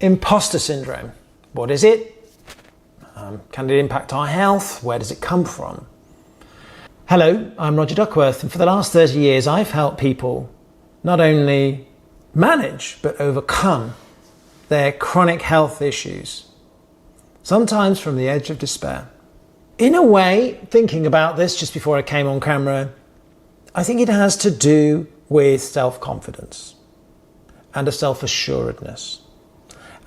Imposter syndrome. What is it? Can it impact our health? Where does it come from? Hello, I'm Rodger Duckworth, and for the last 30 years I've helped people not only manage but overcome their chronic health issues, sometimes from the edge of despair. In a way, thinking about this just before I came on camera, I think it has to do with self-confidence and a self-assuredness.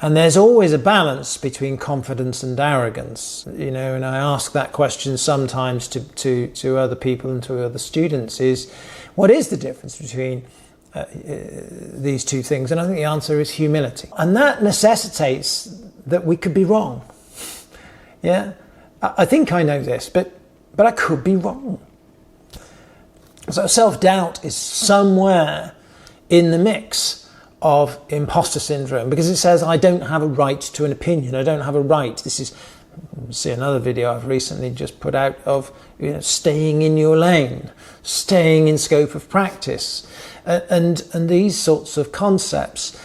And there's always a balance between confidence and arrogance, and I ask that question sometimes to other people and to other students is, what is the difference between these two things? And I think the answer is humility. And that necessitates that we could be wrong. Yeah, I think I know this, but I could be wrong. So self-doubt is somewhere in the mix of imposter syndrome, because it says I don't have a right to an opinion, I don't have a right. This is, see another video I've recently just put out of staying in your lane, staying in scope of practice, and these sorts of concepts.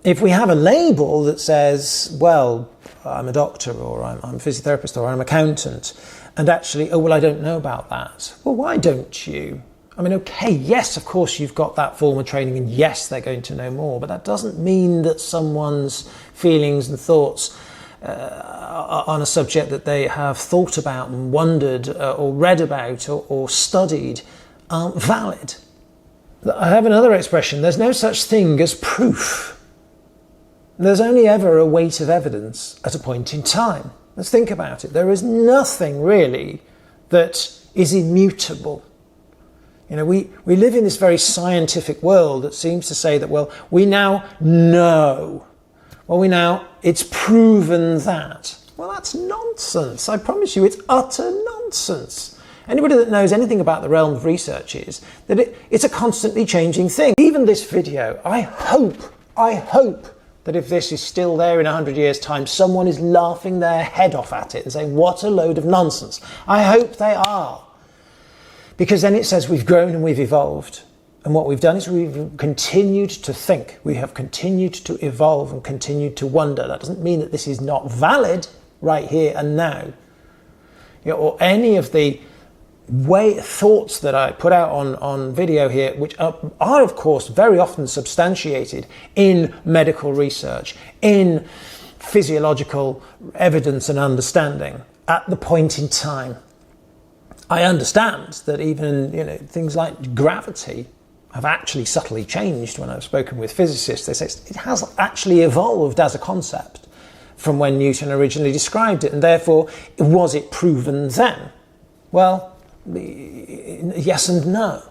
If we have a label that says, well, I'm a doctor, or I'm a physiotherapist, or I'm an accountant, and actually, oh well, I don't know about that. Well, why don't you? I mean, okay, yes, of course you've got that form of training, and yes, they're going to know more, but that doesn't mean that someone's feelings and thoughts on a subject that they have thought about and wondered or read about or studied aren't valid. I have another expression: there's no such thing as proof. There's only ever a weight of evidence at a point in time. Let's think about it. There is nothing really that is immutable. We live in this very scientific world that seems to say that, well, we now know. Well, it's proven that. Well, that's nonsense. I promise you, it's utter nonsense. Anybody that knows anything about the realm of research is that it's a constantly changing thing. Even this video, I hope that if this is still there in 100 years' time, someone is laughing their head off at it and saying, what a load of nonsense. I hope they are. Because then it says we've grown and we've evolved. And what we've done is we've continued to think. We have continued to evolve and continued to wonder. That doesn't mean that this is not valid right here and now. Or any of the thoughts that I put out on video here, which are of course very often substantiated in medical research, in physiological evidence and understanding at the point in time. I understand that even things like gravity have actually subtly changed. When I've spoken with physicists, they say it has actually evolved as a concept from when Newton originally described it, and therefore was it proven then? Well, yes and no.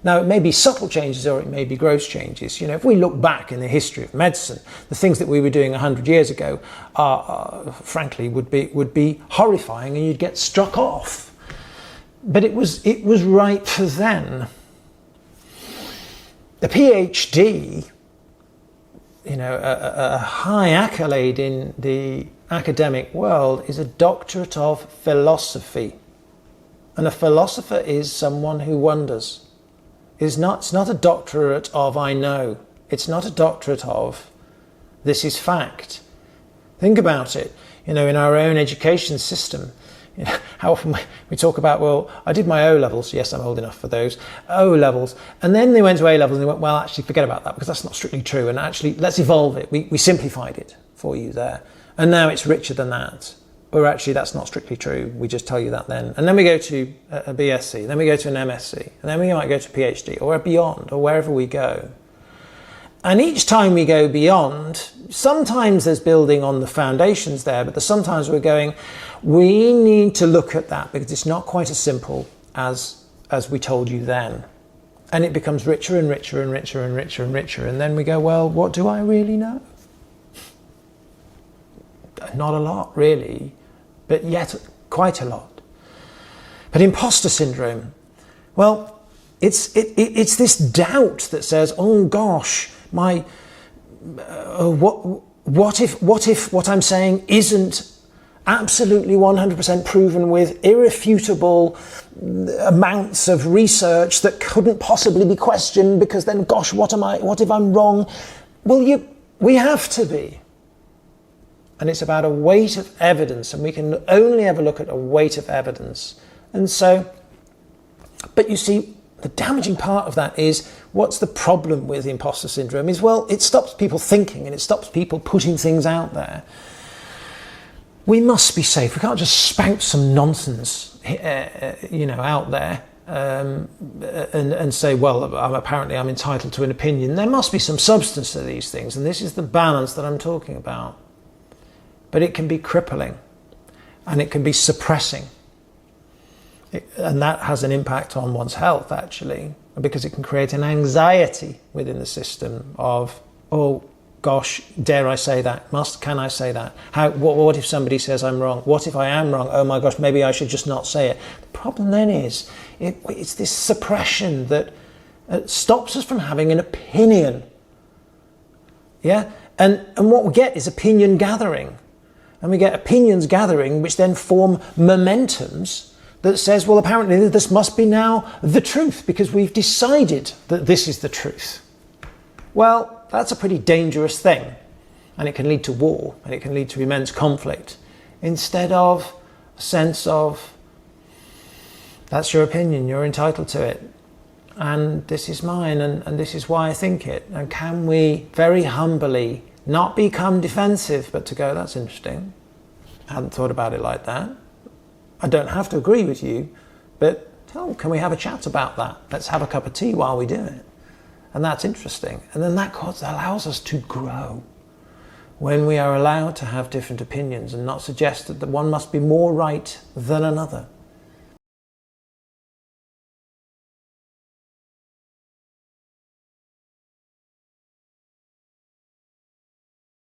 Now, it may be subtle changes or it may be gross changes. If we look back in the history of medicine, the things that we were doing 100 years ago frankly would be horrifying, and you'd get struck off. But it was right for then. The PhD, a high accolade in the academic world, is a doctorate of philosophy. And a philosopher is someone who wonders. It's not a doctorate of I know. It's not a doctorate of this is fact. Think about it. In our own education system, how often we talk about, well, I did my O-levels. Yes, I'm old enough for those. O-levels. And then they went to A-levels and they went, well, actually, forget about that because that's not strictly true. And actually, let's evolve it. We simplified it for you there. And now it's richer than that. Or actually, that's not strictly true. We just tell you that then. And then we go to a BSc. Then we go to an MSc. And then we might go to PhD or beyond or wherever we go. And each time we go beyond, sometimes there's building on the foundations there, but sometimes we're going, we need to look at that because it's not quite as simple as we told you then. And it becomes richer and richer and richer and richer and richer. And then we go, well, what do I really know? Not a lot, really, but yet quite a lot. But imposter syndrome, well, it's this doubt that says, oh gosh, what if what I'm saying isn't absolutely 100% proven with irrefutable amounts of research that couldn't possibly be questioned, because then, gosh, what if I'm wrong? Well, we have to be. And it's about a weight of evidence, and we can only ever look at a weight of evidence. And so, but you see, the damaging part of that is, what's the problem with imposter syndrome is, well, it stops people thinking and it stops people putting things out there. We must be safe. We can't just spout some nonsense, out there and say, well, apparently I'm entitled to an opinion. There must be some substance to these things, and this is the balance that I'm talking about. But it can be crippling, and it can be suppressing. And that has an impact on one's health, actually, because it can create an anxiety within the system of, oh gosh, dare I say that? Can I say that? What if somebody says I'm wrong? What if I am wrong? Oh my gosh, maybe I should just not say it. The problem then is, it's this suppression that stops us from having an opinion. Yeah? And what we get is opinion gathering. And we get opinions gathering, which then form momentums that says, well, apparently this must be now the truth because we've decided that this is the truth. Well, that's a pretty dangerous thing. And it can lead to war, and it can lead to immense conflict, instead of a sense of, that's your opinion, you're entitled to it. And this is mine, and this is why I think it. And can we very humbly not become defensive, but to go, that's interesting. I hadn't thought about it like that. I don't have to agree with you, but can we have a chat about that? Let's have a cup of tea while we do it. And that's interesting. And then that allows us to grow. When we are allowed to have different opinions and not suggest that one must be more right than another.